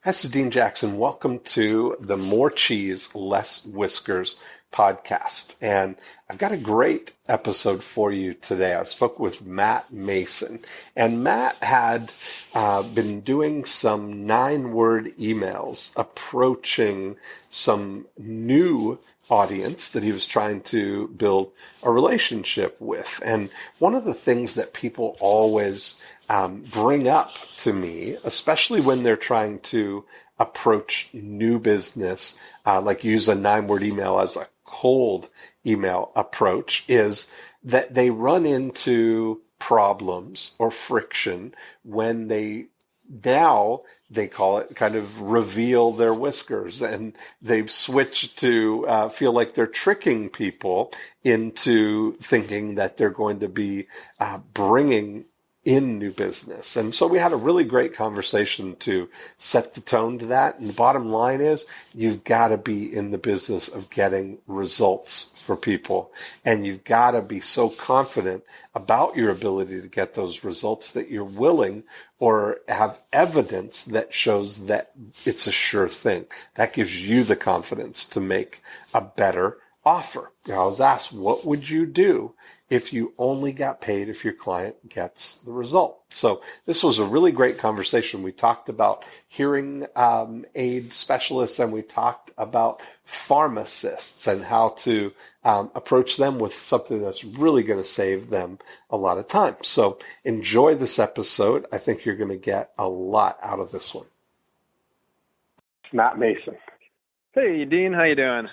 This is Dean Jackson. Welcome to the More Cheese, Less Whiskers podcast. And I've got a great episode for you today. I spoke with Matt Mason, and Matt had been doing some 9-word emails approaching some new audience that he was trying to build a relationship with. And one of the things that people always bring up to me, especially when they're trying to approach new business, like use a 9-word email as a cold email approach, is that they run into problems or friction when they call it kind of reveal their whiskers, and they've switched to feel like they're tricking people into thinking that they're going to be bringing in new business. And so we had a really great conversation to set the tone to that. And the bottom line is you've got to be in the business of getting results for people. And you've got to be so confident about your ability to get those results that you're willing or have evidence that shows that it's a sure thing. That gives you the confidence to make a better offer. I was asked, what would you do if you only got paid if your client gets the result? So this was a really great conversation. We talked about hearing aid specialists, and we talked about pharmacists and how to approach them with something that's really going to save them a lot of time. So enjoy this episode. I think you're going to get a lot out of this one. Matt Mason. Hey, Dean. How you doing?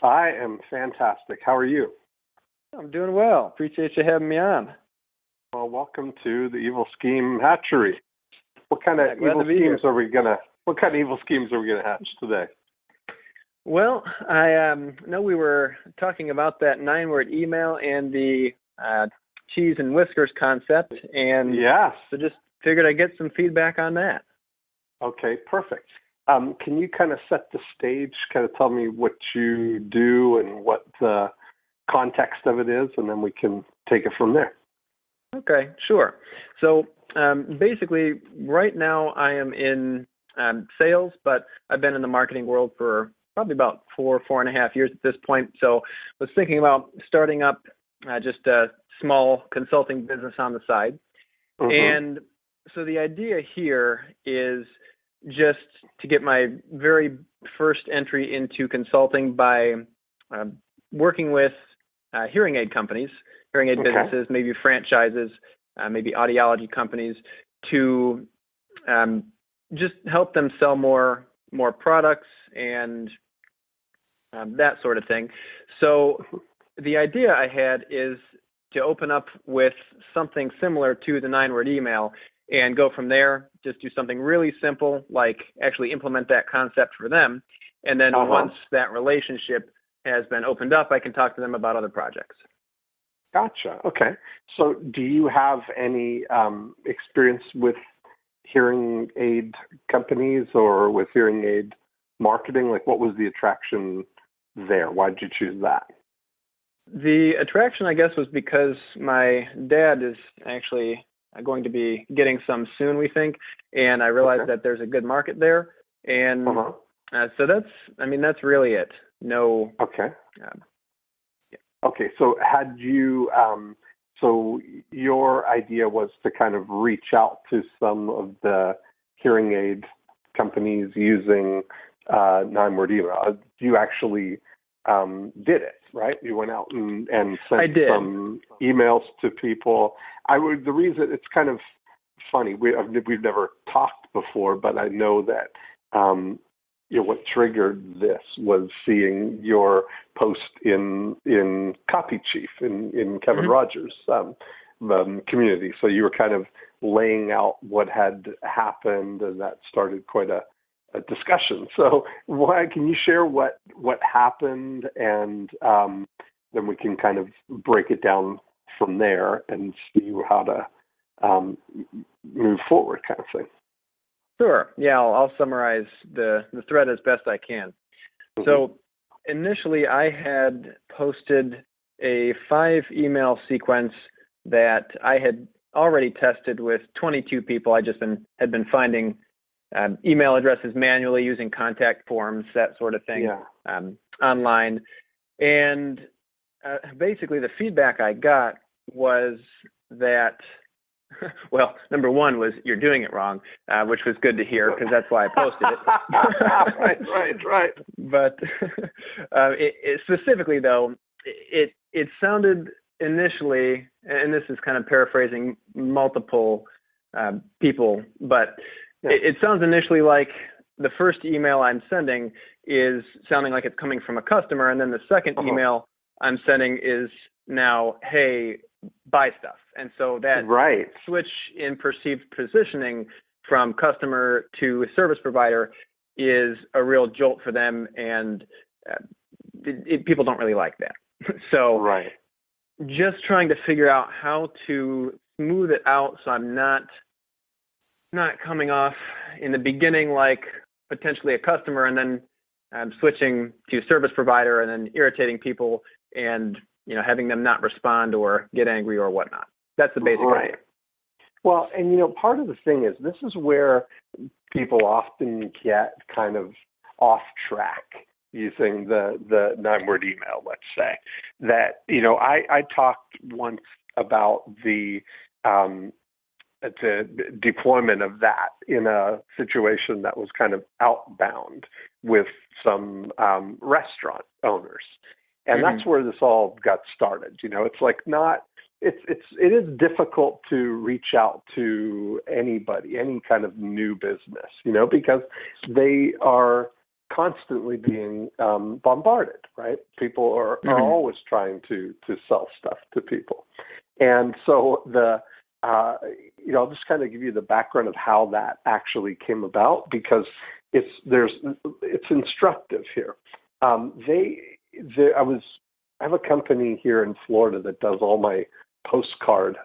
I am fantastic. How are you? I'm doing well. Appreciate you having me on. Well, welcome to the Evil Scheme Hatchery. What kind of evil schemes here. What kind of evil schemes are we gonna hatch today? Well, I know we were talking about that 9-word email and the cheese and whiskers concept, and yes, so just figured I'd get some feedback on that. Okay, perfect. Can you kind of set the stage? Kind of tell me what you do and what the context of it is, and then we can take it from there. Okay, sure. So basically, right now I am in sales, but I've been in the marketing world for probably about 4.5 years at this point. So I was thinking about starting up just a small consulting business on the side. Mm-hmm. And so the idea here is just to get my very first entry into consulting by working with hearing aid companies, hearing aid businesses, maybe franchises, maybe audiology companies, to just help them sell more products and that sort of thing. So the idea I had is to open up with something similar to the 9-word email and go from there, just do something really simple, like actually implement that concept for them. And then once that relationship has been opened up, I can talk to them about other projects. Gotcha. Okay. So do you have any experience with hearing aid companies or with hearing aid marketing? Like, what was the attraction there? Why did you choose that? The attraction, I guess, was because my dad is actually going to be getting some soon, we think, and I realized that there's a good market there. And so that's really it. No. Okay. Yeah. Okay. So had you, so your idea was to kind of reach out to some of the hearing aid companies using 9-word email. You actually did it, right? You went out and sent some emails to people. The reason it's kind of funny, we've never talked before, but I know that what triggered this was seeing your post in Copy Chief in Kevin Rogers' community. So you were kind of laying out what had happened, and that started quite a discussion. So why can you share what happened, and then we can kind of break it down from there and see how to move forward, kind of thing. Sure. Yeah, I'll summarize the thread as best I can. Mm-hmm. So initially I had posted a 5-email sequence that I had already tested with 22 people. I just had been finding email addresses manually using contact forms, that sort of thing, online. And basically the feedback I got was that, well, number one was you're doing it wrong, which was good to hear because that's why I posted it. Right. But it specifically, though, it sounded initially, and this is kind of paraphrasing multiple people, but it sounds initially like the first email I'm sending is sounding like it's coming from a customer, and then the second email I'm sending is now, hey, buy stuff. And so that switch in perceived positioning from customer to service provider is a real jolt for them, and people don't really like that. So just trying to figure out how to smooth it out so I'm not coming off in the beginning like potentially a customer, and then switching to service provider and then irritating people and having them not respond or get angry or whatnot. That's the basic idea. Well, and part of the thing is this is where people often get kind of off track using the 9-word email, let's say. That, I talked once about the deployment of that in a situation that was kind of outbound with some restaurant owners. And that's where this all got started. It's like it is difficult to reach out to anybody, any kind of new business, because they are constantly being bombarded, right? People are always trying to sell stuff to people. And so I'll just kind of give you the background of how that actually came about, because it's instructive here. I have a company here in Florida that does all my postcard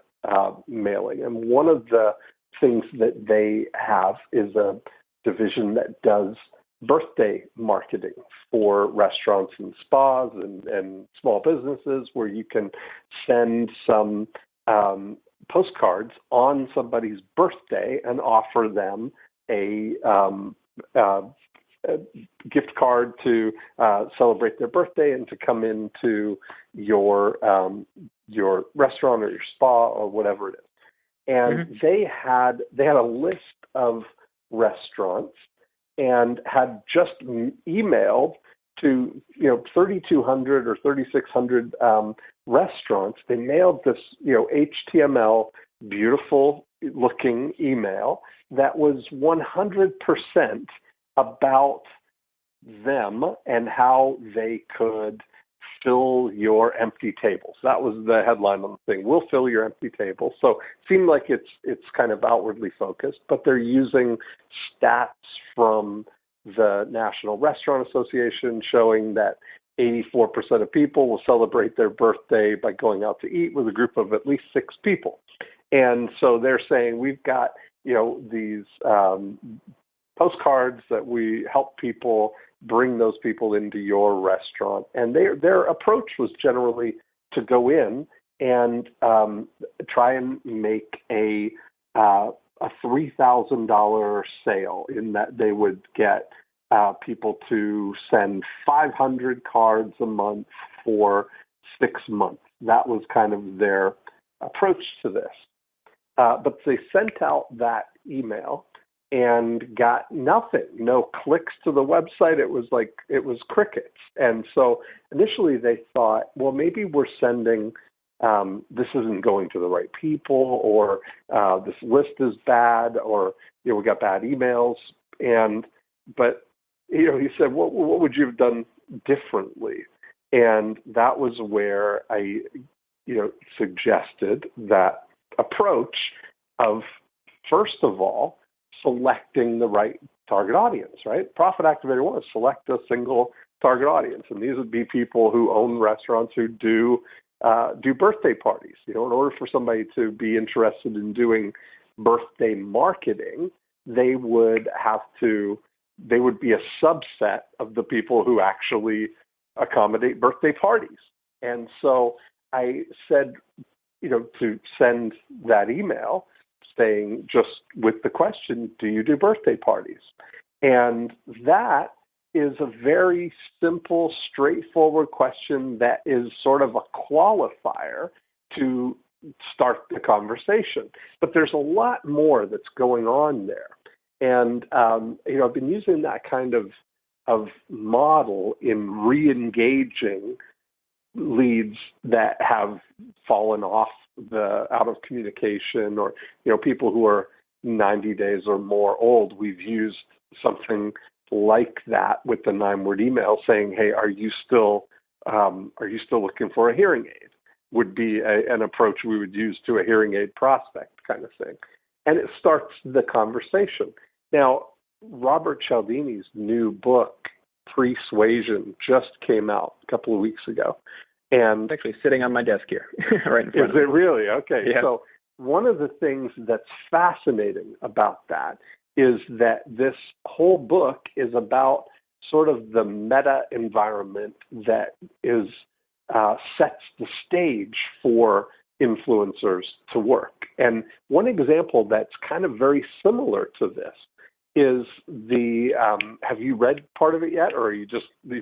mailing, and one of the things that they have is a division that does birthday marketing for restaurants and spas and small businesses, where you can send some postcards on somebody's birthday and offer them a gift card to celebrate their birthday and to come into your restaurant or your spa or whatever it is. And they had a list of restaurants and had just emailed to 3,200 or 3,600 restaurants. They mailed this HTML beautiful looking email that was 100% about them and how they could fill your empty tables. That was the headline on the thing. We'll fill your empty table. So it seemed like it's kind of outwardly focused, but they're using stats from the National Restaurant Association showing that 84% of people will celebrate their birthday by going out to eat with a group of at least 6 people. And so they're saying we've got, these postcards that we help people bring those people into your restaurant. And their approach was generally to go in and try and make a $3,000 sale, in that they would get people to send 500 cards a month for 6 months. That was kind of their approach to this. But they sent out that email and got nothing, no clicks to the website. It was crickets. And so initially they thought, well, maybe we're sending, this isn't going to the right people, or this list is bad, or, we got bad emails. But he said, what would you have done differently? And that was where I, suggested that approach of, first of all, selecting the right target audience, right? Profit Activator 1 is select a single target audience. And these would be people who own restaurants who do birthday parties. In order for somebody to be interested in doing birthday marketing, they would be a subset of the people who actually accommodate birthday parties. And so I said, to send that email saying, just with the question, do you do birthday parties? And that is a very simple, straightforward question that is sort of a qualifier to start the conversation. But there's a lot more that's going on there. And, I've been using that kind of model in re-engaging leads that have fallen off out of communication, or, people who are 90 days or more old. We've used something like that with the 9-word email saying, hey, are you still looking for a hearing aid? Would be an approach we would use to a hearing aid prospect kind of thing. And it starts the conversation. Now, Robert Cialdini's new book, Persuasion, just came out a couple of weeks ago. And it's actually sitting on my desk here, right in front of me. Is it really? Okay. Yeah. So one of the things that's fascinating about that is that this whole book is about sort of the meta environment that is sets the stage for influencers to work. And one example that's kind of very similar to this is have you read part of it yet, or you've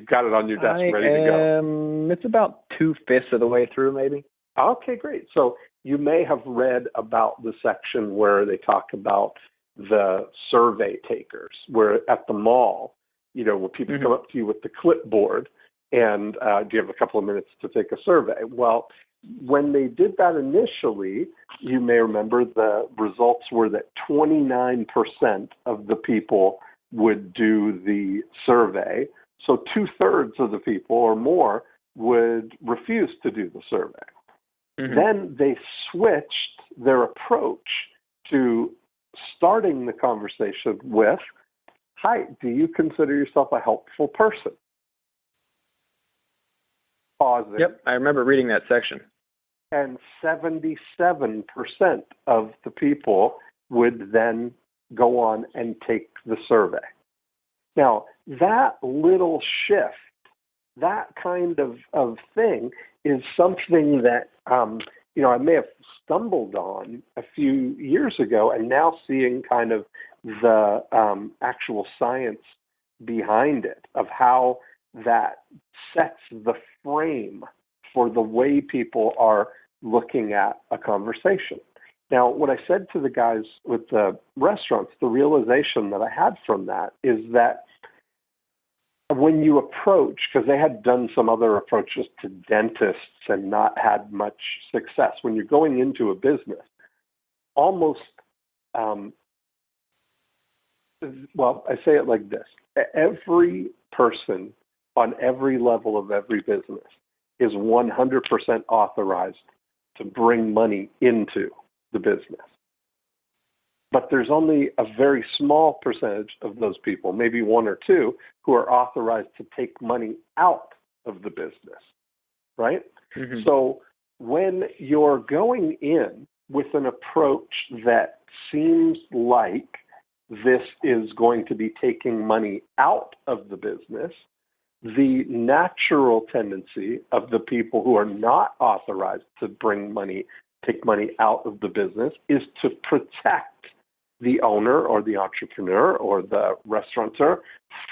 got it on your desk ready to go? It's about 2/5 of the way through, maybe. Okay, great. So you may have read about the section where they talk about the survey takers, where at the mall, where people come up to you with the clipboard and do you have a couple of minutes to take a survey? Well, when they did that initially, you may remember the results were that 29% of the people would do the survey. So 2/3 of the people or more would refuse to do the survey. Then they switched their approach to starting the conversation with, hi, do you consider yourself a helpful person? Pausing. Yep, I remember reading that section. And 77% of the people would then go on and take the survey. Now, that little shift, that kind of thing is something that, I may have stumbled on a few years ago, and now seeing kind of the actual science behind it of how that sets the frame for the way people are looking at a conversation. Now, what I said to the guys with the restaurants, the realization that I had from that is that when you approach, because they had done some other approaches to dentists and not had much success, when you're going into a business, almost, I say it like this, every person on every level of every business is 100% authorized to bring money into the business. But there's only a very small percentage of those people, maybe 1 or 2, who are authorized to take money out of the business, right? So when you're going in with an approach that seems like this is going to be taking money out of the business, the natural tendency of the people who are not authorized to take money out of the business is to protect the owner or the entrepreneur or the restaurateur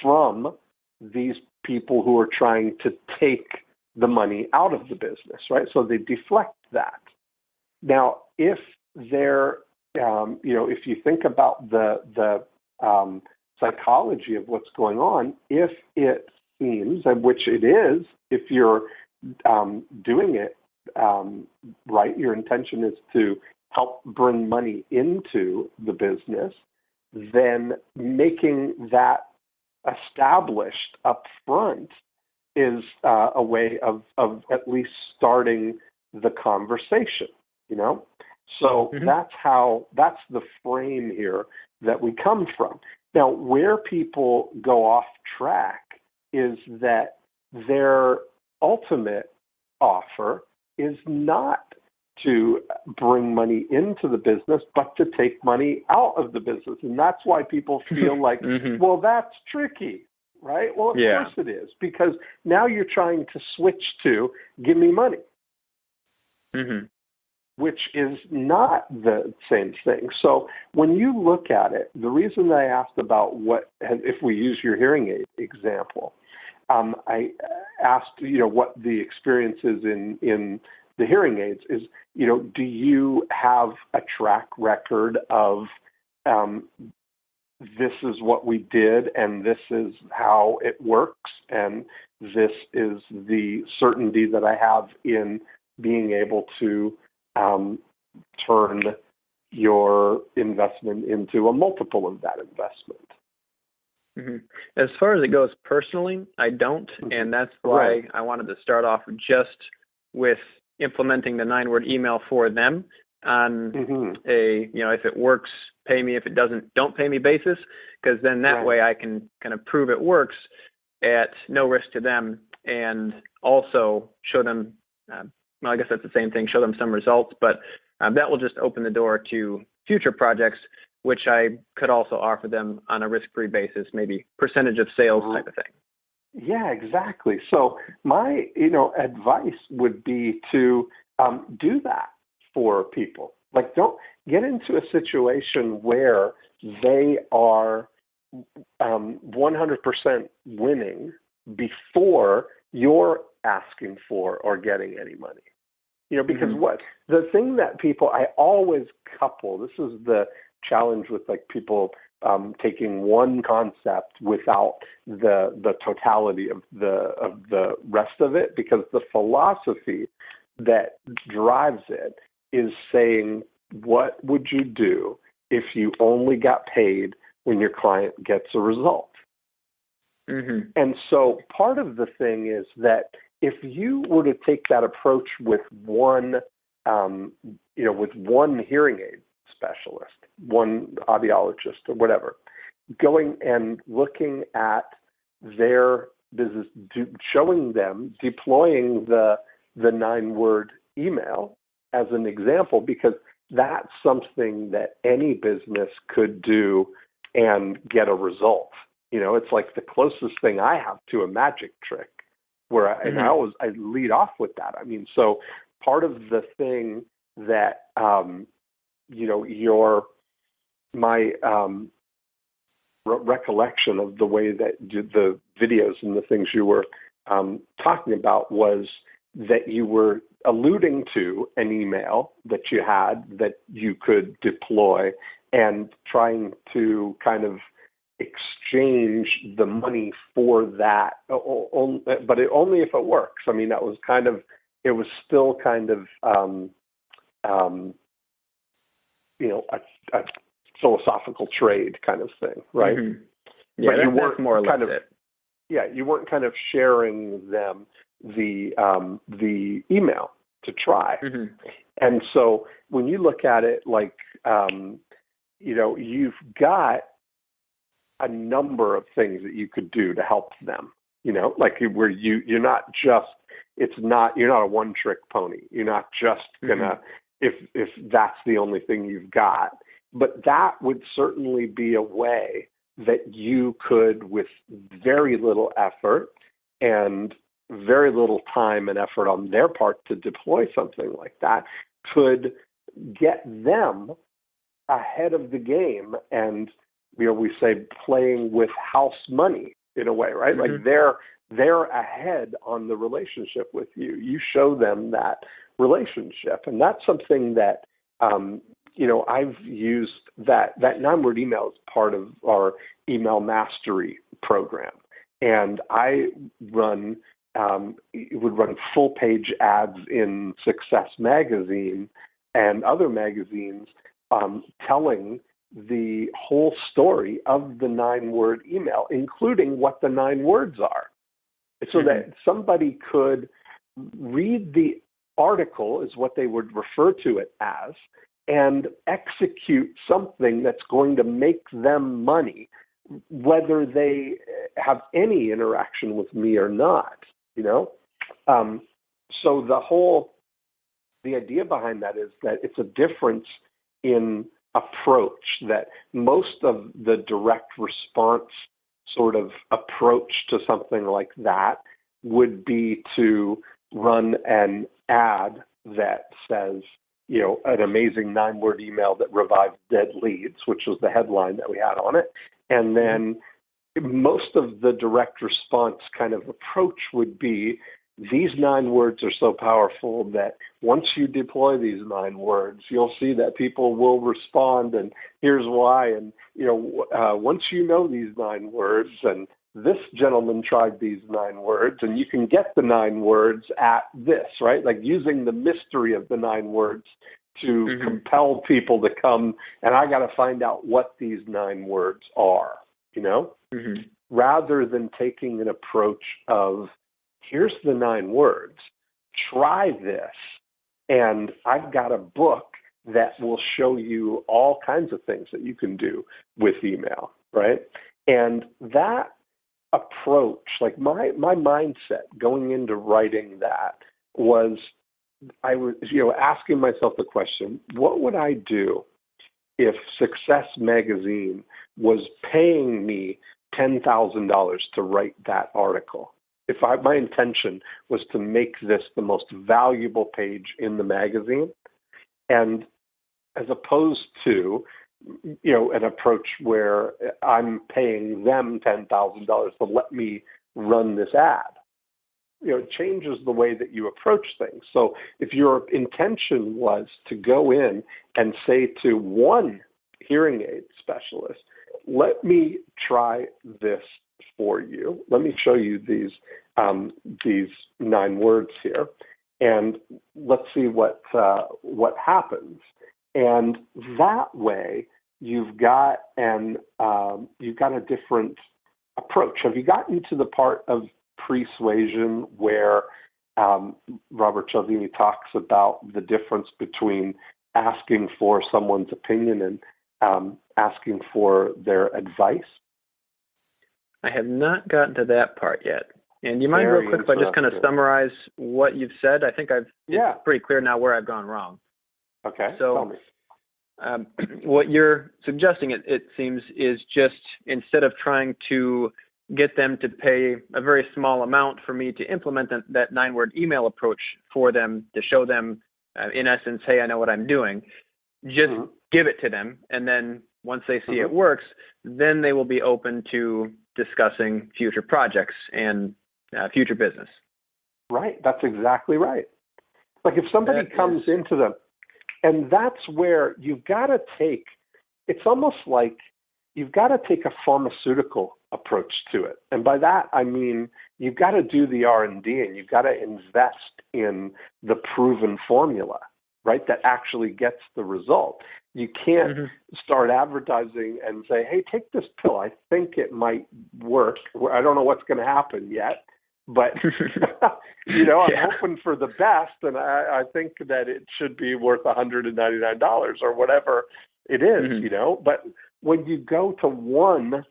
from these people who are trying to take the money out of the business, right? So they deflect that. Now, if they're, if you think about the psychology of what's going on, if it seems, and which it is, if you're doing it right, your intention is to help bring money into the business, then making that established up front is a way of at least starting the conversation, So that's the frame here that we come from. Now, where people go off track is that their ultimate offer is not to bring money into the business, but to take money out of the business. And that's why people feel like, well, that's tricky, right? Well, of course it is, because now you're trying to switch to, give me money. which is not the same thing. So when you look at it, the reason that I asked about if we use your hearing aid example, I asked, what the experience is in the hearing aids is, do you have a track record of this is what we did and this is how it works and this is the certainty that I have in being able to turn your investment into a multiple of that investment? Mm-hmm. As far as it goes personally, I don't, and that's why I wanted to start off just with implementing the 9-word email for them on a, if it works, pay me, if it doesn't, don't pay me basis, because then that way I can kind of prove it works at no risk to them and also show them, I guess that's the same thing, show them some results, but that will just open the door to future projects, which I could also offer them on a risk-free basis, maybe percentage of sales type of thing. Yeah, exactly. So my, advice would be to do that for people. Like, don't get into a situation where they are 100% winning before you're asking for or getting any money. Because what the thing that I always couple, this is the challenge with people taking one concept without the totality of the rest of it, because the philosophy that drives it is saying, what would you do if you only got paid when your client gets a result? And so part of the thing is that if you were to take that approach with one hearing aid specialist, one audiologist or whatever, going and looking at their business, showing them, deploying the 9-word email as an example, because that's something that any business could do and get a result. It's like the closest thing I have to a magic trick, where I lead off with that. I mean, so part of the thing that my recollection of the way that the videos and the things you were talking about was that you were alluding to an email that you had that you could deploy and trying to kind of exchange the money for that, but only if it works. I mean, it was still kind of, a philosophical trade kind of thing, right? Yeah, but that's more or less it. Yeah, you weren't kind of sharing them the email to try. And so when you look at it like, you've got a number of things that you could do to help them, like where you're not a one-trick pony. You're not just gonna, if that's the only thing you've got, but that would certainly be a way that you could, with very little effort and very little time and effort on their part to deploy something like that, could get them ahead of the game and, we say playing with house money in a way, right? Like they're ahead on the relationship with you. You show them that relationship. And that's something that, I've used that 9-word email as part of our email mastery program. And I would run full page ads in Success Magazine and other magazines, telling the whole story of the 9-word email, including what the 9 words are, so that somebody could read the article, is what they would refer to it as, and execute something that's going to make them money, whether they have any interaction with me or not, So the idea behind that is that it's a difference in approach, that most of the direct response sort of approach to something like that would be to run an ad that says, an amazing 9-word email that revived dead leads, which was the headline that we had on it. And then most of the direct response kind of approach would be, these 9 words are so powerful that once you deploy these 9 words, you'll see that people will respond, and here's why. And, once you know these 9 words, and this gentleman tried these 9 words, and you can get the 9 words at this, right? Like using the mystery of the 9 words to compel people to come, and I got to find out what these 9 words are, rather than taking an approach of, here's the 9 words, try this, and I've got a book that will show you all kinds of things that you can do with email, right? And that approach, like my mindset going into writing that was, I was, asking myself the question, what would I do if Success Magazine was paying me $10,000 to write that article? If my intention was to make this the most valuable page in the magazine, and as opposed to, an approach where I'm paying them $10,000 to let me run this ad, it changes the way that you approach things. So if your intention was to go in and say to one hearing aid specialist, let me try this for you. Let me show you these 9 words here, and let's see what happens. And that way, you've got a different approach. Have you gotten to the part of persuasion where Robert Cialdini talks about the difference between asking for someone's opinion and asking for their advice? I have not gotten to that part yet. And you mind real quick if I just kind of summarize what you've said? I think it's pretty clear now where I've gone wrong. Okay. So tell me. What you're suggesting, it seems, is just instead of trying to get them to pay a very small amount for me to implement that 9-word email approach for them, to show them, in essence, hey, I know what I'm doing, just give it to them. And then once they see it works, then they will be open to discussing future projects and future business. Right. That's exactly right. Like if somebody comes into them, and that's where you've got to take, it's almost like you've got to take a pharmaceutical approach to it. And by that, I mean, you've got to do the R&D and you've got to invest in the proven formula, right, that actually gets the result. You can't start advertising and say, hey, take this pill. I think it might work. I don't know what's going to happen yet. But, I'm hoping for the best, and I think that it should be worth $199 or whatever it is, But when you go to one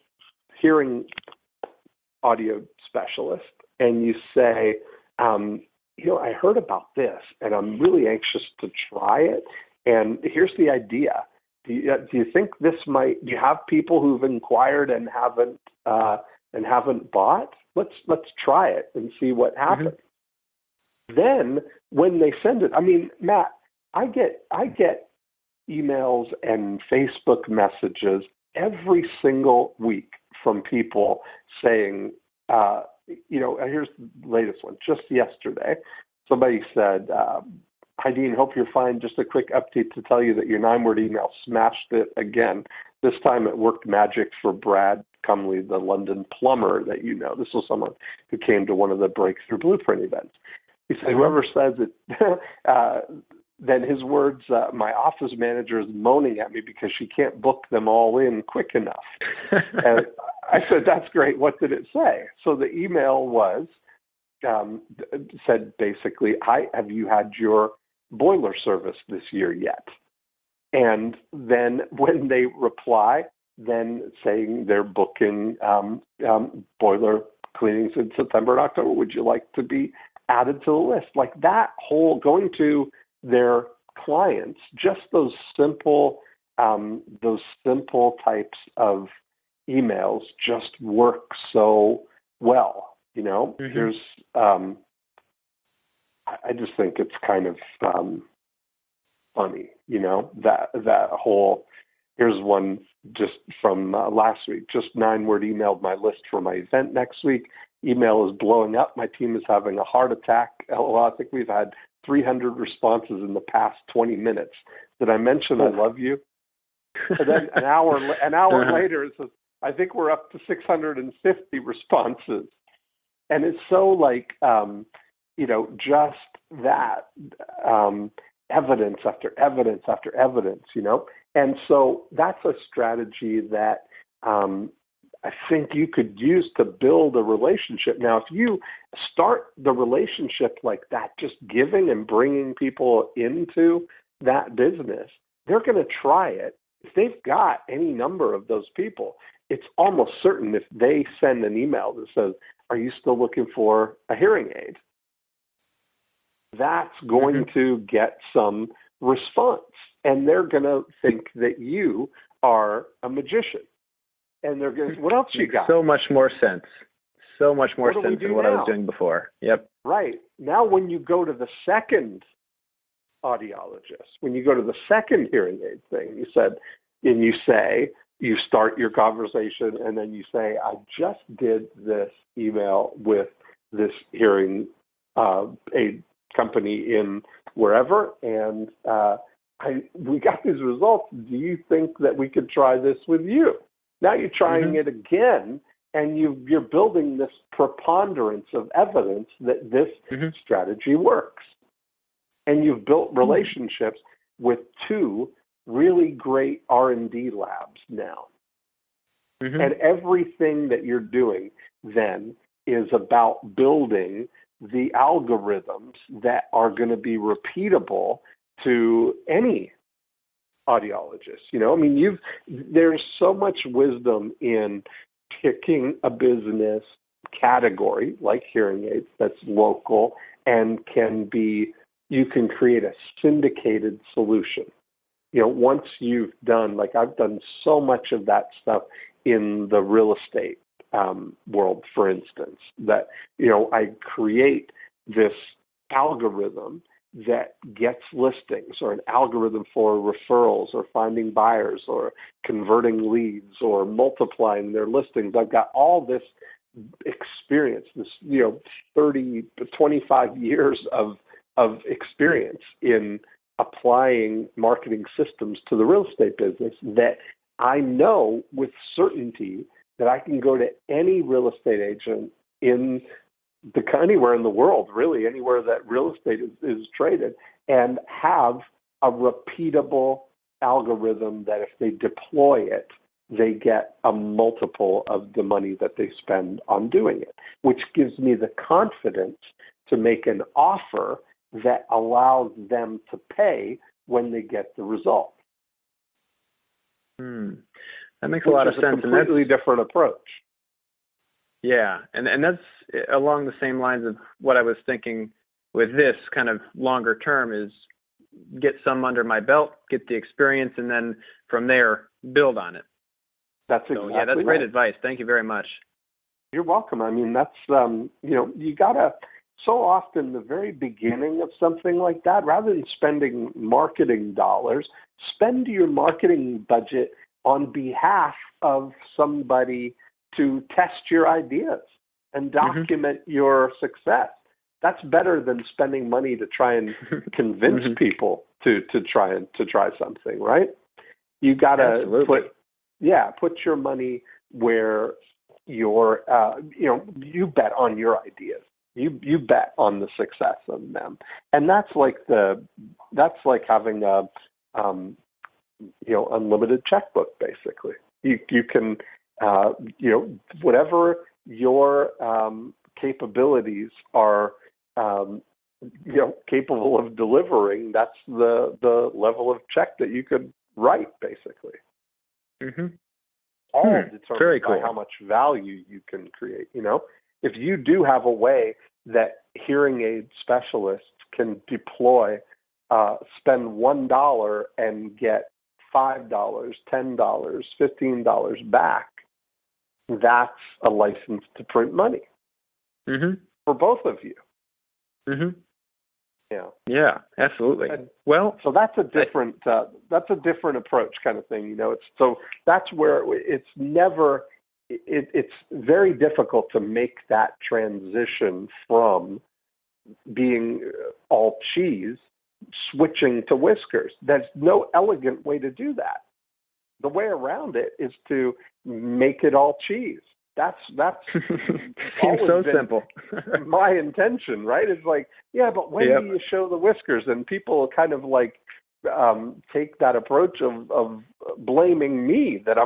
hearing audio specialist and you say, I heard about this, and I'm really anxious to try it, and here's the idea. Do you think this might? Do you have people who've inquired and haven't bought? Let's try it and see what happens. Then when they send it, I mean, Matt, I get emails and Facebook messages every single week from people saying, here's the latest one. Just yesterday, somebody said, hi, Dean, hope you're fine. Just a quick update to tell you that your 9-word email smashed it again. This time it worked magic for Brad Cumley, the London plumber that you know. This was someone who came to one of the Breakthrough Blueprint events. He said, whoever says it, then his words, my office manager is moaning at me because she can't book them all in quick enough. And I said, that's great. What did it say? So the email was, said basically, have you had your boiler service this year yet? And then when they reply, then saying they're booking boiler cleanings in September and October, would you like to be added to the list? Like that whole going to their clients, just those simple types of emails just work so well. There's I just think it's kind of funny, that whole, here's one just from last week, just 9-word emailed my list for my event next week. Email is blowing up. My team is having a heart attack. I think we've had 300 responses in the past 20 minutes. Did I mention I love you? And then an hour later, it says, I think we're up to 650 responses. And it's so like, just that evidence after evidence after evidence, And so that's a strategy that I think you could use to build a relationship. Now, if you start the relationship like that, just giving and bringing people into that business, they're going to try it. If they've got any number of those people, it's almost certain if they send an email that says, are you still looking for a hearing aid? That's going to get some response. And they're going to think that you are a magician. And they're going to, what else you got? So much more sense. So much more sense than what I was doing before. Yep. Right. Now when you go to the second audiologist, when you go to the second hearing aid thing, you start your conversation and then you say, I just did this email with this hearing aid company in wherever, and we got these results. Do you think that we could try this with you? Now you're trying it again, and you're building this preponderance of evidence that this strategy works. And you've built relationships with 2 really great R&D labs now. And everything that you're doing then is about building the algorithms that are going to be repeatable to any audiologist. There's so much wisdom in picking a business category like hearing aids that's local and you can create a syndicated solution. Once you've done, like I've done so much of that stuff in the real estate world, for instance, that, I create this algorithm that gets listings, or an algorithm for referrals or finding buyers or converting leads or multiplying their listings. I've got all this experience, this, 30 to 25 years of experience in applying marketing systems to the real estate business, that I know with certainty that I can go to any real estate agent anywhere in the world, really, anywhere that real estate is traded, and have a repeatable algorithm that if they deploy it, they get a multiple of the money that they spend on doing it, which gives me the confidence to make an offer that allows them to pay when they get the result. That makes a lot of sense. It's a completely different approach. Yeah, and that's along the same lines of what I was thinking with this kind of longer term, is get some under my belt, get the experience, and then from there build on it. That's exactly that's great advice. Thank you very much. You're welcome. I mean, that's you gotta, so often the very beginning of something like that, rather than spending marketing dollars, spend your marketing budget on behalf of somebody to test your ideas and document your success. That's better than spending money to try and convince people to try something, right? You got to put your money where your you bet on your ideas. You bet on the success of them, and that's like having a unlimited checkbook. Basically, you can whatever your capabilities are capable of delivering. That's the level of check that you could write, basically. All determined by how much value you can create. If you do have a way that hearing aid specialists can deploy, spend $1 and get $5, $10, $15 back, that's a license to print money for both of you. Yeah. Yeah, absolutely. And Well, so that's a different approach kind of thing. So that's where it's very difficult to make that transition from being all cheese, switching to whiskers. There's no elegant way to do that. The way around it is to make it all cheese. That's seems so simple. my intention, right? It's like, yeah, but when do you show the whiskers? And people kind of like take that approach of blaming me that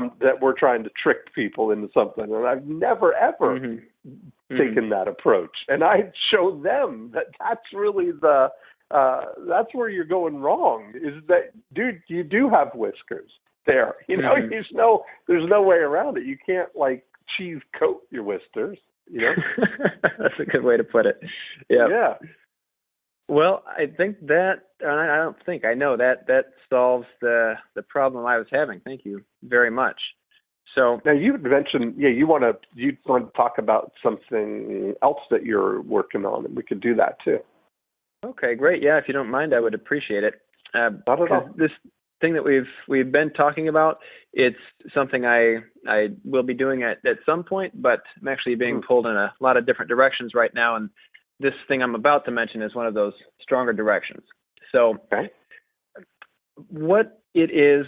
we're trying to trick people into something, and I've never ever taken that approach. And I show them that that's really that's where you're going wrong. Is that, dude, you do have whiskers there. There's no way around it. You can't like cheese coat your whiskers. That's a good way to put it. Yeah. Well, I think I know that solves the problem I was having. Thank you very much. So now you mentioned, you want to talk about something else that you're working on, and we could do that too. Okay, great. Yeah, if you don't mind, I would appreciate it. Not at all. This thing that we've been talking about, it's something I will be doing at some point, but I'm actually being pulled in a lot of different directions right now, and this thing I'm about to mention is one of those stronger directions. So what it is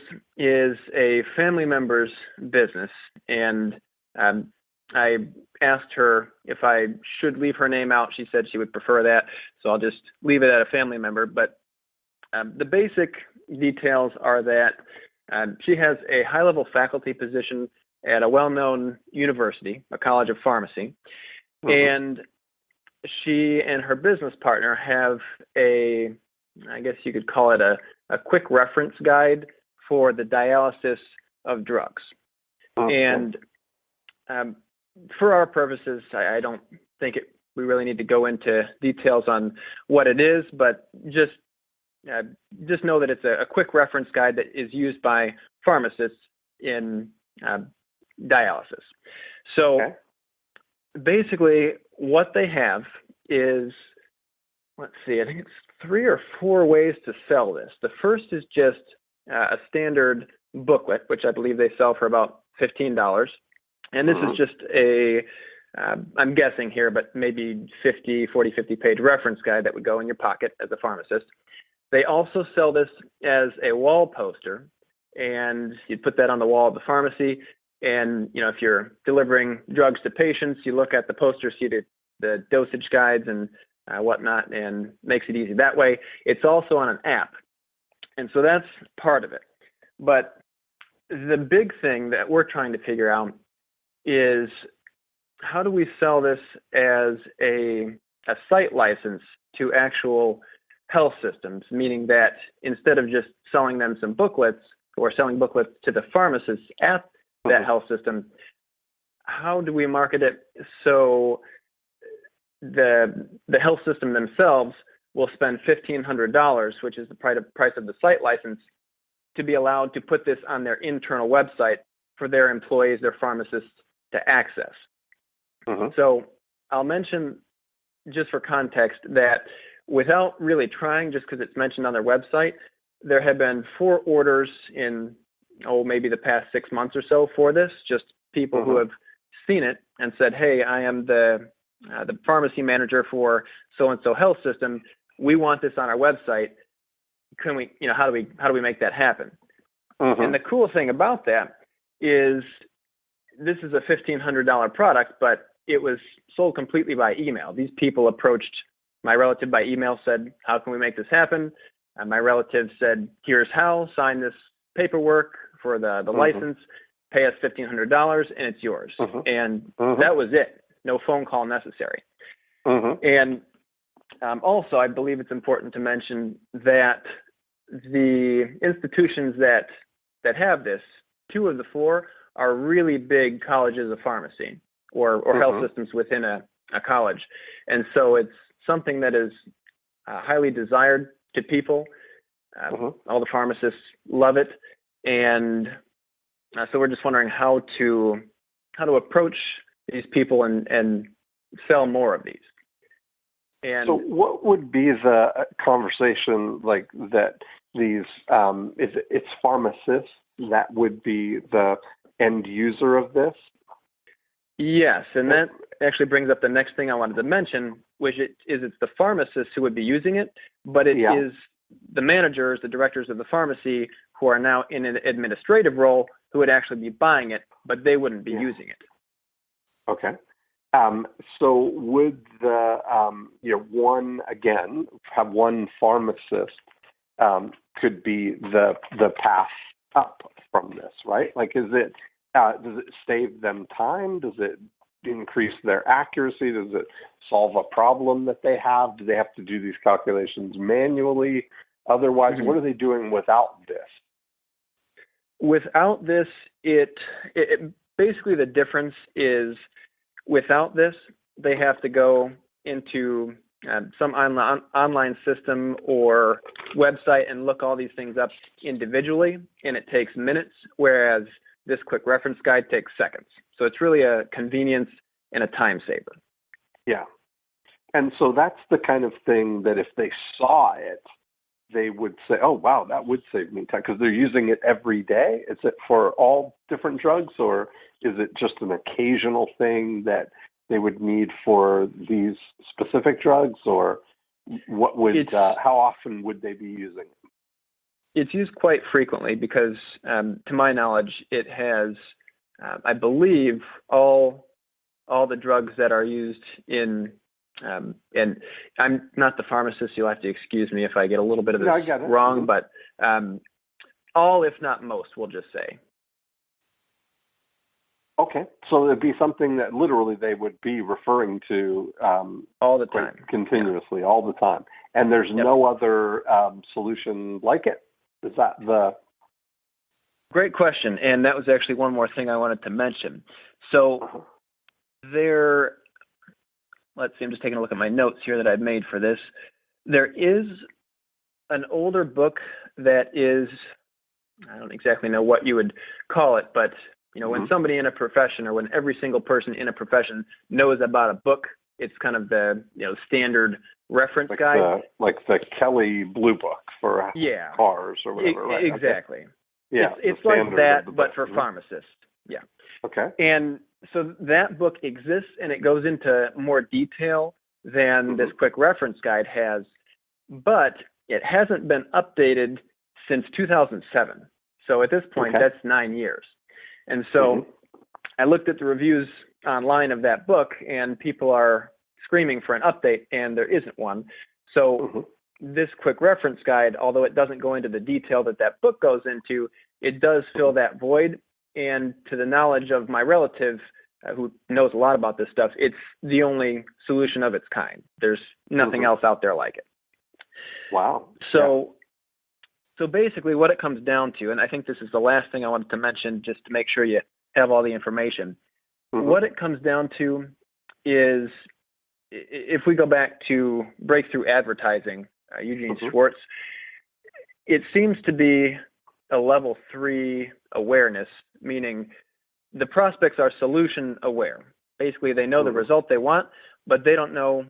a family member's business, and I asked her if I should leave her name out. She said she would prefer that, so I'll just leave it at a family member. But the basic details are that she has a high-level faculty position at a well-known university, a college of pharmacy, and she and her business partner have I guess you could call it a quick reference guide for the dialysis of drugs. And for our purposes, I don't think we really need to go into details on what it is, but just know that it's a quick reference guide that is used by pharmacists in dialysis. So basically what they have is, let's see, I think it's 3 or 4 ways to sell this. The first is just a standard booklet, which I believe they sell for about $15. And this is just I'm guessing here, but maybe 50 page reference guide that would go in your pocket as a pharmacist. They also sell this as a wall poster, and you'd put that on the wall of the pharmacy. And, if you're delivering drugs to patients, you look at the poster, see the dosage guides and whatnot, and makes it easy that way. It's also on an app. And so that's part of it. But the big thing that we're trying to figure out is, how do we sell this as a site license to actual health systems, meaning that instead of just selling them some booklets or selling booklets to the pharmacists at that health system, how do we market it so the health system themselves will spend $1,500, which is the price of the site license, to be allowed to put this on their internal website for their employees, their pharmacists, to access. So I'll mention, just for context, that without really trying, just because it's mentioned on their website, there have been 4 orders in, maybe the past 6 months or so for this, just people who have seen it and said, hey, I am the pharmacy manager for so-and-so health system. We want this on our website. Can we, how do we make that happen? And the cool thing about that is, this is a $1,500 product, but it was sold completely by email. These people approached my relative by email, said, how can we make this happen? And my relative said, here's how, sign this paperwork for the license, pay us $1,500, and it's yours. And that was it. No phone call necessary. And also, I believe it's important to mention that the institutions that have this, 2 of the 4 are really big colleges of pharmacy or health systems within a college. And so it's something that is highly desired to people. All the pharmacists love it. And so we're just wondering how to approach these people and sell more of these. And so what would be the conversation like that these, it's pharmacists that would be the end user of this? yes, and that actually brings up the next thing I wanted to mention, which it's the pharmacists who would be using it, but it is the managers, the directors of the pharmacy who are now in an administrative role who would actually be buying it, but they wouldn't be using it. Okay. So would the, one pharmacist could be the path up from this, right? Like, does it save them time? Does it increase their accuracy? Does it solve a problem that they have? Do they have to do these calculations manually? Otherwise, what are they doing without this? Without this, it basically the difference is without this, they have to go into some online system or website and look all these things up individually, and it takes minutes, whereas this quick reference guide takes seconds. So it's really a convenience and a time saver. Yeah. And so that's the kind of thing that if they saw it, they would say, oh, wow, that would save me time, because they're using it every day. Is it for all different drugs, or is it just an occasional thing that they would need for these specific drugs, or what would how often would they be using it? It's used quite frequently because, to my knowledge, it has, I believe, all the drugs that are used in, and I'm not the pharmacist, you'll have to excuse me if I get a little bit of this wrong, but all, if not most, we'll just say. Okay, so it'd be something that literally they would be referring to all the time, continuously, all the time, and there's no other solution like it. Is that the... Great question, and that was actually one more thing I wanted to mention. So let's see, I'm just taking a look at my notes here that I've made for this. There is an older book that is, I don't exactly know what you would call it, but when somebody in a profession, or when every single person in a profession knows about a book, it's kind of the standard reference guide. Like the Kelly Blue Book for cars or whatever, right? Exactly. Okay. Yeah, it's like that, but for pharmacists. Yeah. Okay. And so that book exists, and it goes into more detail than this quick reference guide has, but it hasn't been updated since 2007. So at this point, that's 9 years. And so I looked at the reviews online of that book, and people are screaming for an update, and there isn't one. So this quick reference guide, although it doesn't go into the detail that book goes into, it does fill that void. And to the knowledge of my relative, who knows a lot about this stuff, it's the only solution of its kind. There's nothing else out there like it. Wow. So basically what it comes down to, and I think this is the last thing I wanted to mention just to make sure you have all the information, what it comes down to is, if we go back to breakthrough advertising, Eugene Schwartz, it seems to be a level 3 awareness, meaning the prospects are solution aware. Basically, they know the result they want, but they don't know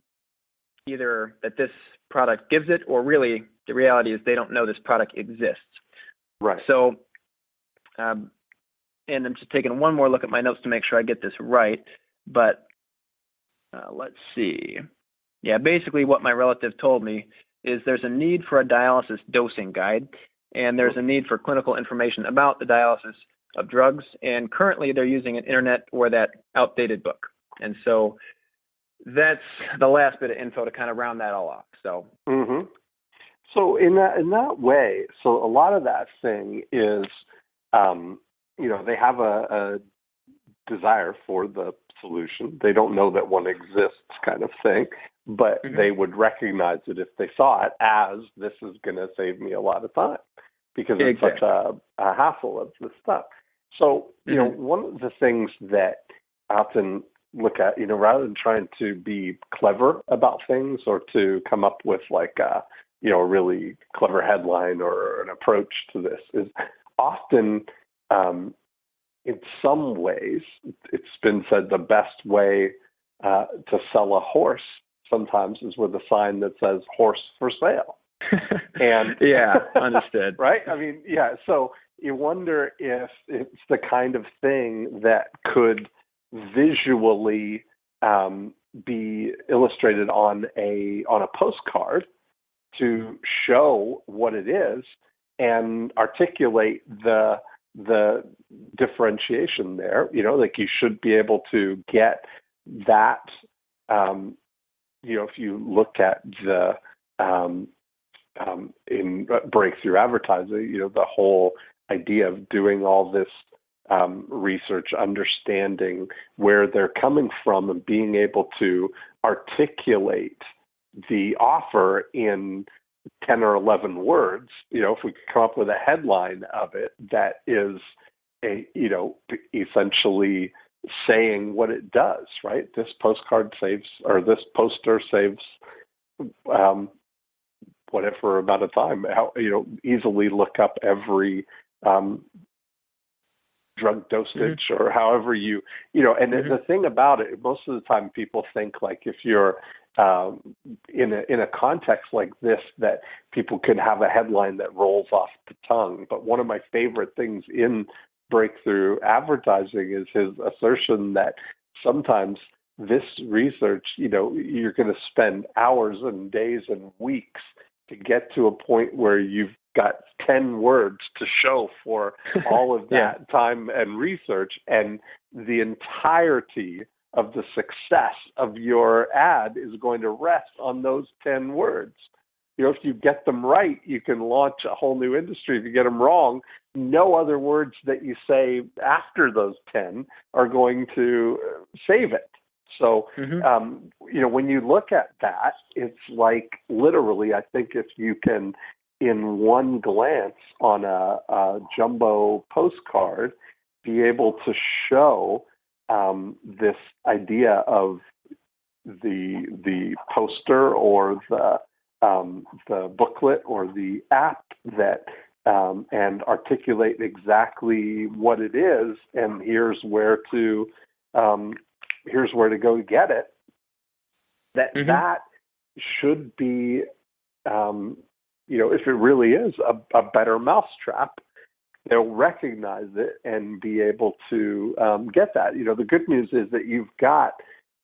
either that this product gives it, or really the reality is they don't know this product exists. Right. So, and I'm just taking one more look at my notes to make sure I get this right, but let's see. Yeah, basically what my relative told me is there's a need for a dialysis dosing guide, and there's a need for clinical information about the dialysis of drugs, and currently they're using an internet or that outdated book. And so that's the last bit of info to kind of round that all off. So So in that way, so a lot of that thing is, they have a desire for the solution. They don't know that one exists, kind of thing, but they would recognize it if they saw it as, this is going to save me a lot of time, because it's such a hassle of this stuff. So, one of the things that I often look at, rather than trying to be clever about things or to come up with like a really clever headline or an approach to this, is often, in some ways, it's been said the best way to sell a horse sometimes is with a sign that says horse for sale. And yeah, understood. Right? I mean, yeah. So you wonder if it's the kind of thing that could visually be illustrated on a postcard to show what it is and articulate the differentiation there. Like you should be able to get that. If you look at the in breakthrough advertising, the whole idea of doing all this research, understanding where they're coming from, and being able to articulate the offer in 10 or 11 words. If we could come up with a headline of it that is essentially saying what it does, right? This postcard saves, or this poster saves whatever amount of time. Easily look up every drug dosage or however and the thing about it, most of the time people think like if you're in a context like this, that people could have a headline that rolls off the tongue. But one of my favorite things in breakthrough advertising is his assertion that sometimes this research, you're going to spend hours and days and weeks to get to a point where you've got 10 words to show for all of that time and research, and the entirety of the success of your ad is going to rest on those 10 words. If you get them right, you can launch a whole new industry. If you get them wrong, no other words that you say after those 10 are going to save it. So, when you look at that, it's like literally, I think if you can, in one glance on a jumbo postcard, be able to show this idea of the poster or the booklet or the app that and articulate exactly what it is, and here's where to go get it. That should be, if it really is a better mousetrap, they'll recognize it and be able to get that. The good news is that you've got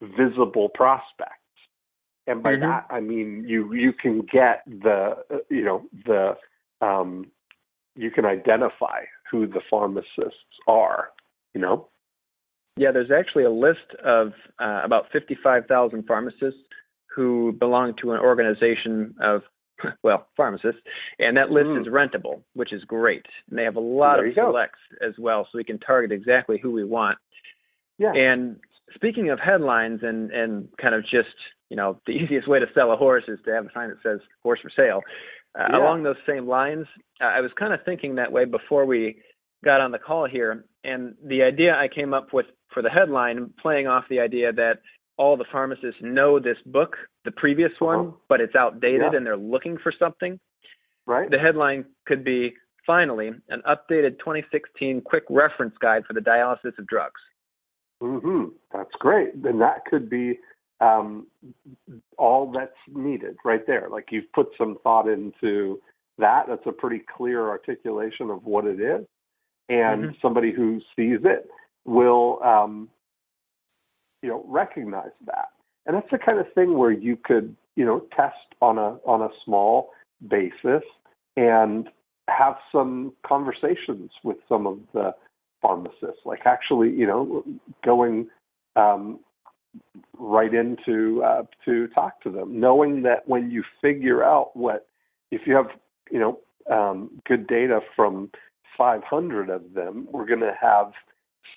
visible prospects, and by that I mean you can get you can identify who the pharmacists are. Yeah, there's actually a list of about 55,000 pharmacists who belong to an organization of, pharmacists, and that list is rentable, which is great. And they have a lot of selects as well, so we can target exactly who we want. Yeah. And speaking of headlines and kind of just, the easiest way to sell a horse is to have a sign that says horse for sale. Along those same lines, I was kind of thinking that way before we got on the call here. And the idea I came up with for the headline, playing off the idea that all the pharmacists know this book, the previous one, but it's outdated and they're looking for something. Right. The headline could be, finally, an updated 2016 quick reference guide for the dialysis of drugs. That's great. And that could be all that's needed right there. Like you've put some thought into that. That's a pretty clear articulation of what it is. And somebody who sees it will, recognize that. And that's the kind of thing where you could, test on a small basis and have some conversations with some of the pharmacists, like actually, going right into to talk to them, knowing that when you figure out if you have, good data from 500 of them, we're going to have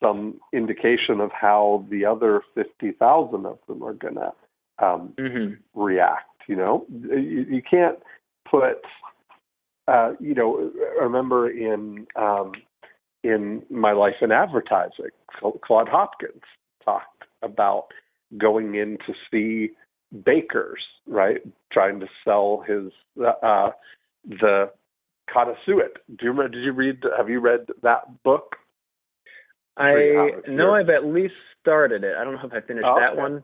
some indication of how the other 50,000 of them are going to react. You can't put, I remember in my life in advertising, Claude Hopkins talked about going in to see bakers, right, trying to sell his the Katasuit. Have you read that book? I know I've at least started it. I don't know if I finished that one,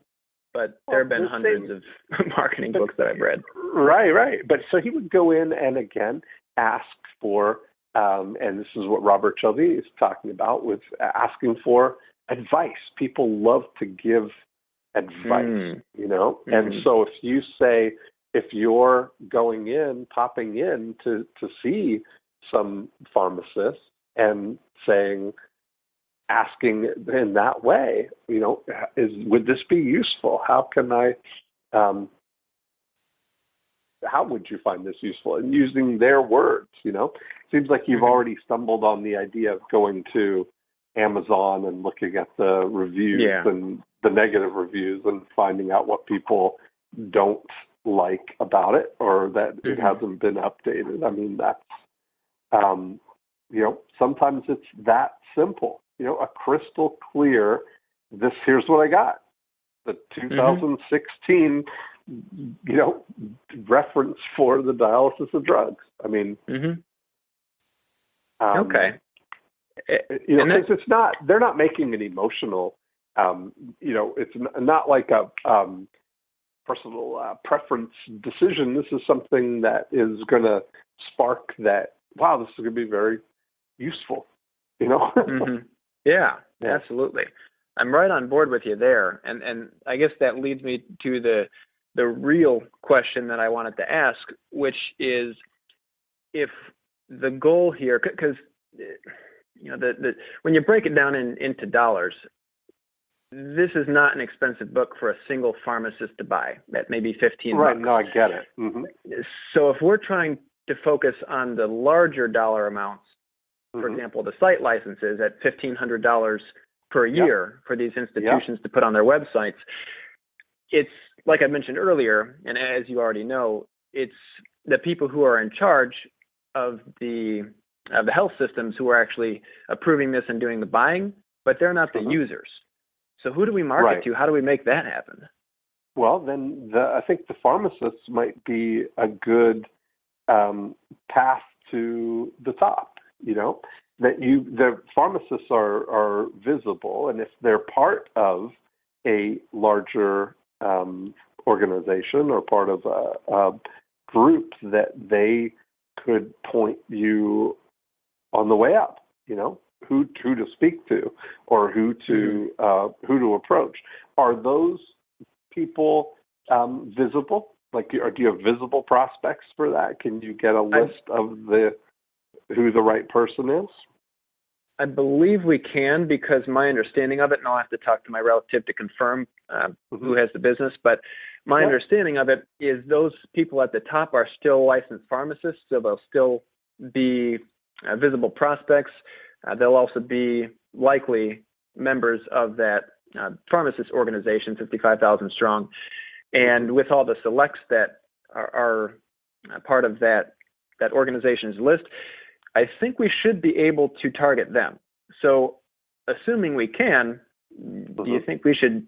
but there have been hundreds of marketing books that I've read. Right. But so he would go in and again ask for, and this is what Robert Cialdini is talking about, with asking for advice. People love to give advice, And so if you're popping in to see some pharmacist and asking in that way, would this be useful? How can I, how would you find this useful? And using their words, seems like you've already stumbled on the idea of going to Amazon and looking at the reviews and the negative reviews and finding out what people don't like about it, or that it hasn't been updated. I mean, that's, sometimes it's that simple, a crystal clear, here's what I got. The 2016, reference for the dialysis of drugs. I mean, okay. It's not, they're not making an emotional, it's not like a personal preference decision. This is something that is going to spark that, wow, this is going to be very useful, Yeah, absolutely. I'm right on board with you there. And I guess that leads me to the real question that I wanted to ask, which is, if the goal here, because when you break it down into dollars, this is not an expensive book for a single pharmacist to buy. That may be $15. Right. No, I get it. So if we're trying to focus on the larger dollar amounts, for example, the site licenses at $1,500 per year for these institutions to put on their websites, it's like I mentioned earlier, and as you already know, it's the people who are in charge of the health systems who are actually approving this and doing the buying, but they're not the users. So who do we market to? How do we make that happen? Well, then I think the pharmacists might be a good path to the top, that the pharmacists are visible, and if they're part of a larger organization or part of a group, that they could point you on the way up, who to speak to or who to approach. Are those people visible? Like, do you have visible prospects for that? Can you get a list of who the right person is? I believe we can, because my understanding of it, and I'll have to talk to my relative to confirm who has the business, but my understanding of it is those people at the top are still licensed pharmacists, so they'll still be visible prospects. They'll also be likely members of that pharmacist organization, 55,000 strong. And with all the selects that are part of that organization's list, I think we should be able to target them. So assuming we can, do you think we should,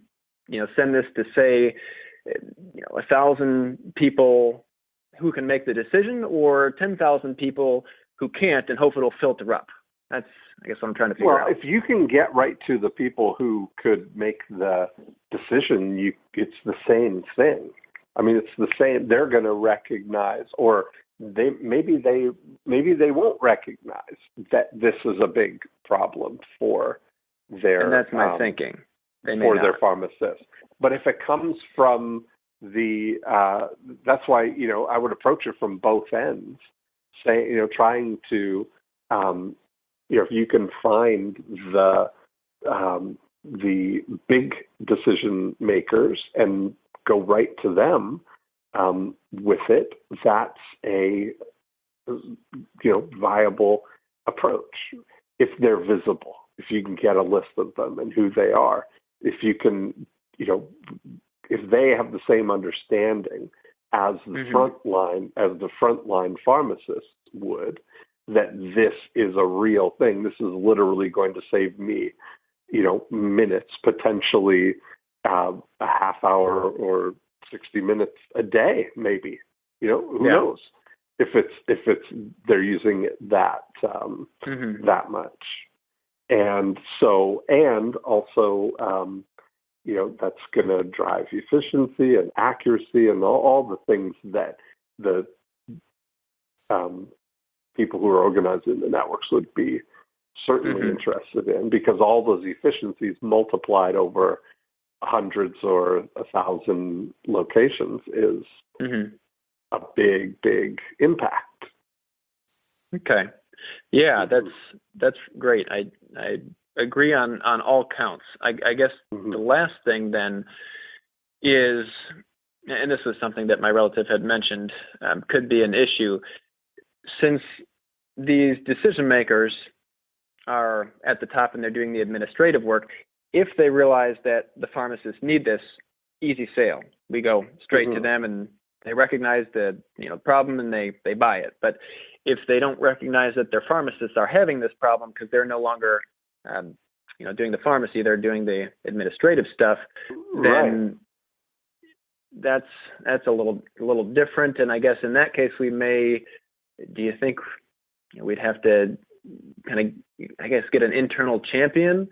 send this to, say, 1,000 people who can make the decision, or 10,000 people who can't, and hope it'll filter up? That's, I guess, what I'm trying to figure out. Well, if you can get right to the people who could make the decision, it's the same thing. I mean, it's the same. They're going to recognize, or maybe they won't recognize that this is a big problem for their. And that's my thinking. For their pharmacists. But if it comes from that's why I would approach it from both ends. Say, trying to, if you can find the big decision makers and go right to them with it, that's a viable approach. If they're visible, if you can get a list of them and who they are, if you can, if they have the same understanding as the frontline pharmacists would, that this is a real thing. This is literally going to save me, minutes, potentially a half hour or 60 minutes a day, maybe. Who knows if it's they're using it that that much. And so, and also, that's going to drive efficiency and accuracy and all the things that the people who are organizing the networks would be certainly interested in, because all those efficiencies multiplied over hundreds or 1,000 locations is a big impact. Okay. Yeah, that's great. I agree on all counts. I guess the last thing then is, and this was something that my relative had mentioned, could be an issue, since these decision makers are at the top and they're doing the administrative work. If they realize that the pharmacists need this, easy sale. We go straight to them, and they recognize the problem, and they buy it. But if they don't recognize that their pharmacists are having this problem because they're no longer doing the pharmacy, they're doing the administrative stuff, then that's a little different. And I guess in that case, do you think we'd have to kind of, I guess, get an internal champion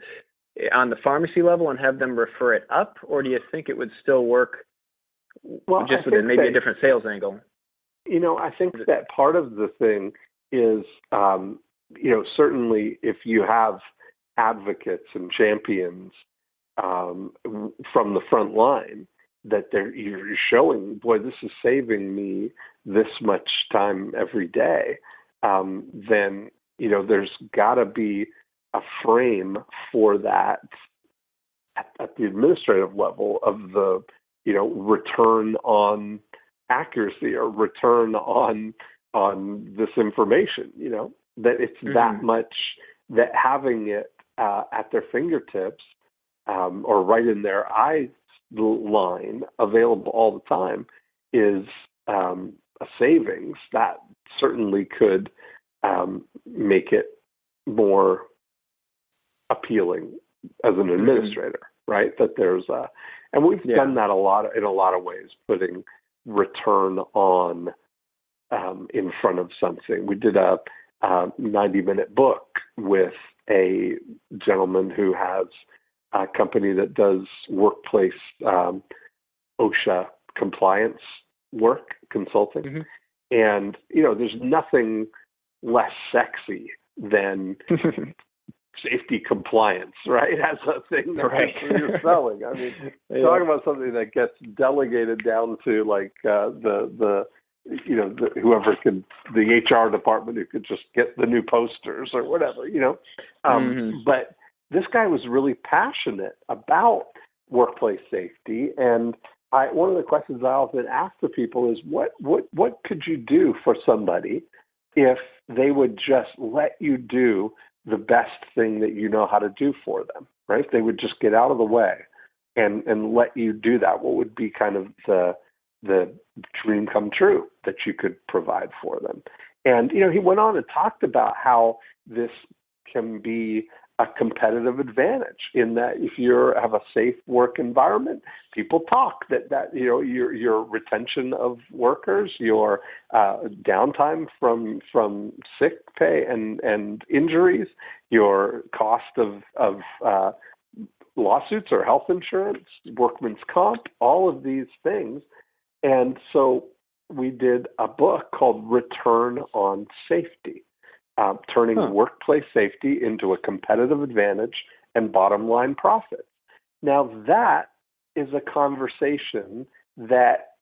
on the pharmacy level and have them refer it up? Or do you think it would still work just with maybe a different sales angle? I think that part of the thing is, certainly if you have advocates and champions from the front line, that you're showing, boy, this is saving me this much time every day, then, there's got to be a frame for that at the administrative level of the, return on accuracy or return on this information, that it's that much, that having it at their fingertips or right in their eye line available all the time is a savings that certainly could make it more appealing as an administrator, right? That there's and we've done that in a lot of ways, putting return on in front of something. We did a 90-minute book with a gentleman who has a company that does workplace OSHA compliance work consulting. And, there's nothing less sexy than safety compliance, right? As a thing that you're selling. I mean, talking about something that gets delegated down to like the whoever could, the HR department who could just get the new posters or whatever, But this guy was really passionate about workplace safety, and one of the questions I often ask to people is, what could you do for somebody if they would just let you do the best thing that you know how to do for them, right? If they would just get out of the way and let you do that, what would be kind of the dream come true that you could provide for them? And, he went on and talked about how this can be a competitive advantage in that if you have a safe work environment, people talk that your retention of workers, your downtime from sick pay and injuries, your cost of lawsuits or health insurance, workman's comp, all of these things. And so we did a book called Return on Safety. Turning workplace safety into a competitive advantage and bottom line profits. Now that is a conversation that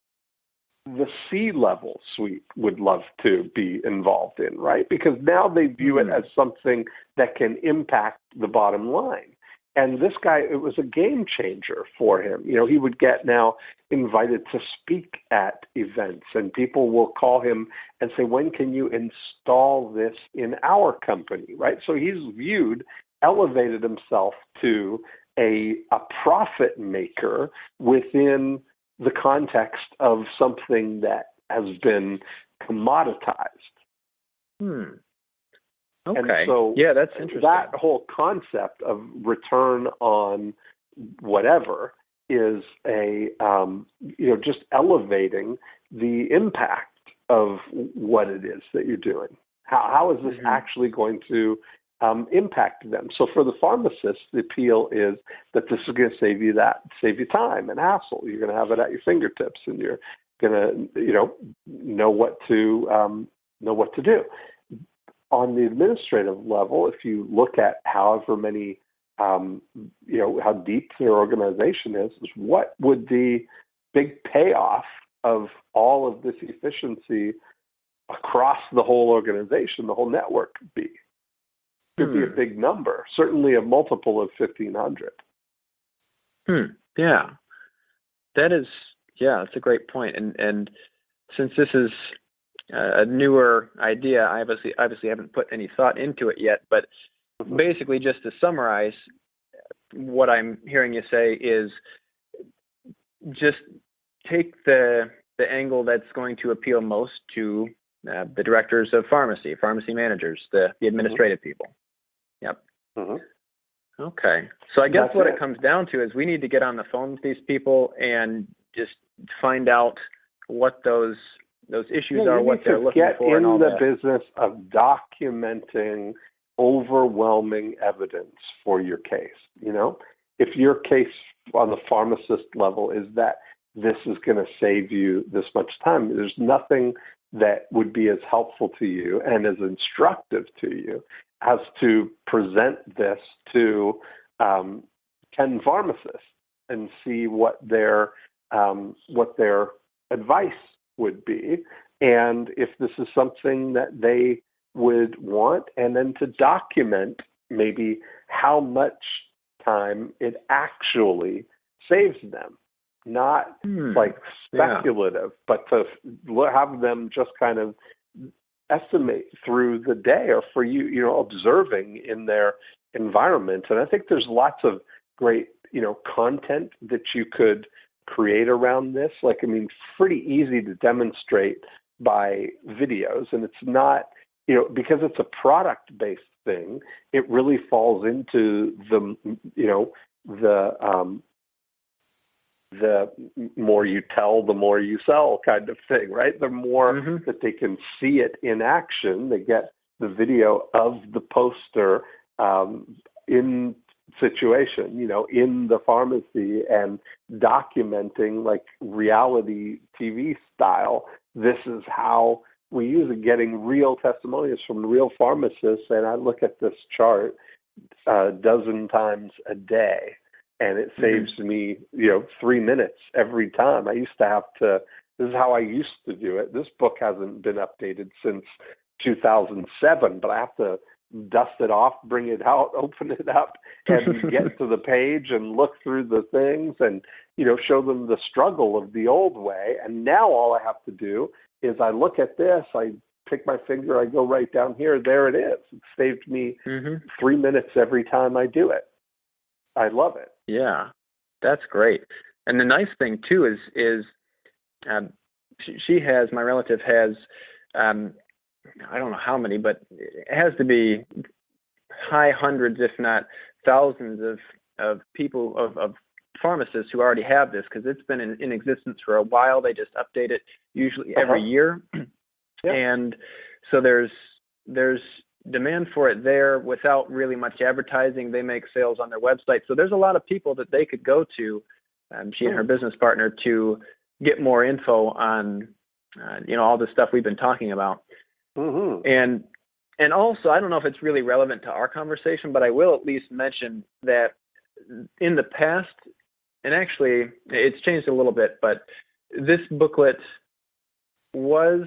the C-level suite would love to be involved in, right? Because now they view it as something that can impact the bottom line. And this guy, it was a game changer for him. He would get now invited to speak at events, and people will call him and say, when can you install this in our company, right? So he's elevated himself to a profit maker within the context of something that has been commoditized. Okay. And so that's interesting. That whole concept of return on whatever is just elevating the impact of what it is that you're doing. How is this actually going to impact them. So for the pharmacist, the appeal is that this is going to save you time and hassle. You're going to have it at your fingertips, and you're going to, know what to do. On the administrative level, if you look at however many, how deep their organization is what would the big payoff of all of this efficiency across the whole organization, the whole network be? Could be a big number, certainly a multiple of 1,500. Yeah, that's a great point. And since this is a newer idea, I obviously haven't put any thought into it yet. But basically, just to summarize, what I'm hearing you say is just take the angle that's going to appeal most to the directors of pharmacy managers, the administrative people. Yep. Okay. So I guess what it comes down to is we need to get on the phone with these people and just find out what those issues are, what they're looking for, and all that. Get in the business of documenting overwhelming evidence for your case. If your case on the pharmacist level is that this is going to save you this much time, there's nothing that would be as helpful to you and as instructive to you as to present this to 10 pharmacists and see what their advice would be, and if this is something that they would want, and then to document maybe how much time it actually saves them. Not like speculative, but to have them just kind of estimate through the day, or for you, observing in their environment. And I think there's lots of great, content that you could create around this. Pretty easy to demonstrate by videos, and it's not, because it's a product-based thing, it really falls into the more you tell, the more you sell kind of thing, right? The more that they can see it in action, they get the video of the poster in situation, in the pharmacy, and documenting like reality TV style. This is how we use it, getting real testimonials from real pharmacists. And I look at this chart a dozen times a day, and it saves me, 3 minutes every time. I used to have to, this is how I used to do it. This book hasn't been updated since 2007, but I have to dust it off, bring it out, open it up, and get to the page and look through the things and, show them the struggle of the old way. And now all I have to do is I look at this, I pick my finger, I go right down here, there it is. It saved me 3 minutes every time I do it. I love it. Yeah, that's great. And the nice thing too is my relative has, I don't know how many, but it has to be high hundreds, if not thousands of people, of pharmacists who already have this, because it's been in existence for a while. They just update it usually every year. And so there's demand for it there without really much advertising. They make sales on their website. So there's a lot of people that they could go to, she and her business partner, to get more info on, all the stuff we've been talking about. And also, I don't know if it's really relevant to our conversation, but I will at least mention that in the past, and actually it's changed a little bit, but this booklet was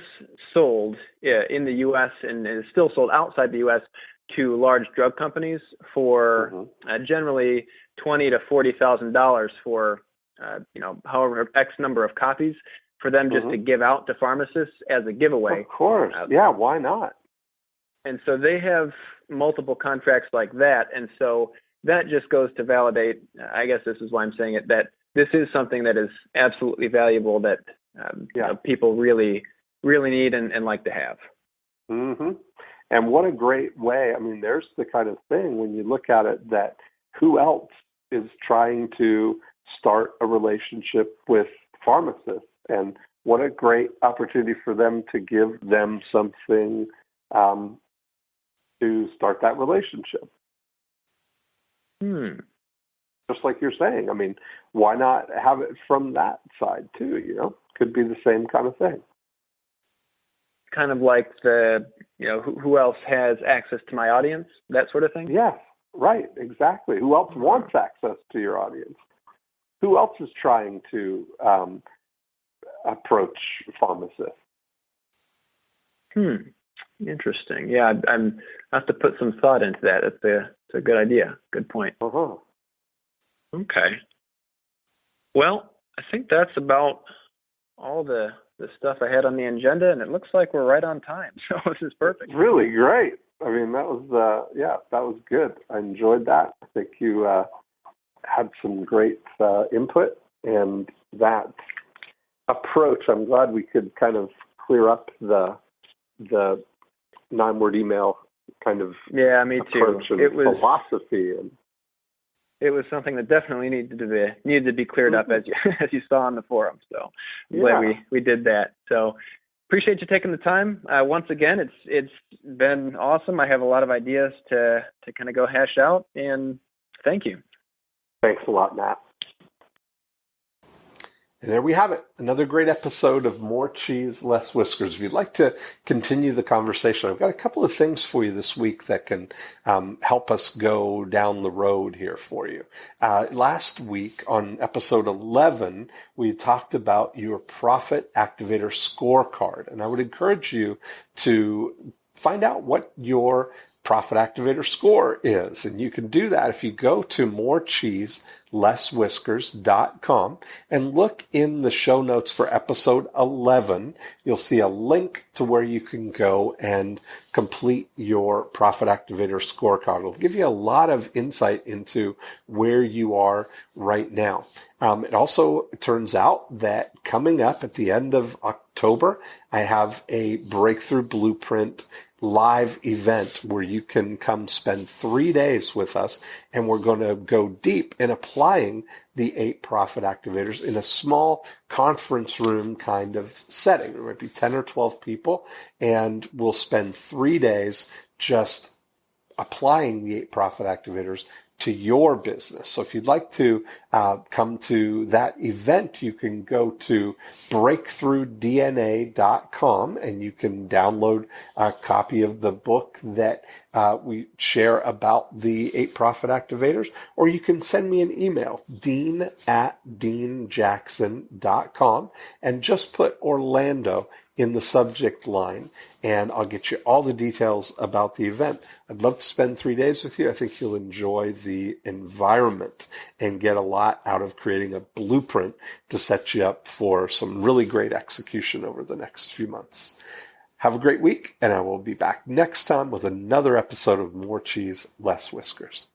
sold in the U.S. and is still sold outside the U.S. to large drug companies for generally $20,000 to $40,000 for however X number of copies for them just to give out to pharmacists as a giveaway. Of course, yeah, why not? And so they have multiple contracts like that, and so that just goes to validate. I guess this is why I'm saying it, that this is something that is absolutely valuable, that people really, really need and like to have. And what a great way. I mean, there's the kind of thing when you look at it, that who else is trying to start a relationship with pharmacists? And what a great opportunity for them to give them something to start that relationship. Hmm. Just like you're saying. I mean, why not have it from that side too, you know? Could be the same kind of thing. Kind of like who else has access to my audience, that sort of thing? Yes, right, exactly. Who else wants access to your audience? Who else is trying to approach pharmacists? Interesting. Yeah, I have to put some thought into that. It's a good idea. Good point. Uh-huh. Okay. Well, I think that's about all the stuff I had on the agenda, and it looks like we're right on time. So this is perfect. Really great. I mean, that was that was good. I enjoyed that. I think you had some great input, and that approach. I'm glad we could kind of clear up the 9-word email kind of me approach too. and philosophy, and it was something that definitely needed to be cleared up, as you saw on the forum. So I'm glad we did that. So appreciate you taking the time. Once again, it's been awesome. I have a lot of ideas to kind of go hash out, and thank you. Thanks a lot, Matt. And there we have it. Another great episode of More Cheese, Less Whiskers. If you'd like to continue the conversation, I've got a couple of things for you this week that can help us go down the road here for you. Last week on episode 11, we talked about your Profit Activator scorecard. And I would encourage you to find out what your Profit Activator score is. And you can do that if you go to morecheeselesswhiskers.com and look in the show notes for episode 11. You'll see a link to where you can go and complete your Profit Activator scorecard. It'll give you a lot of insight into where you are right now. It also turns out that coming up at the end of October, I have a Breakthrough Blueprint live event where you can come spend 3 days with us, and we're going to go deep in applying the 8 profit activators in a small conference room kind of setting. There might be 10 or 12 people, and we'll spend 3 days just applying the 8 profit activators to your business. So if you'd like to come to that event, you can go to breakthroughdna.com and you can download a copy of the book that we share about the 8 profit activators, or you can send me an email, dean@deanjackson.com, and just put Orlando in the subject line, and I'll get you all the details about the event. I'd love to spend 3 days with you. I think you'll enjoy the environment and get a lot out of creating a blueprint to set you up for some really great execution over the next few months. Have a great week, and I will be back next time with another episode of More Cheese, Less Whiskers.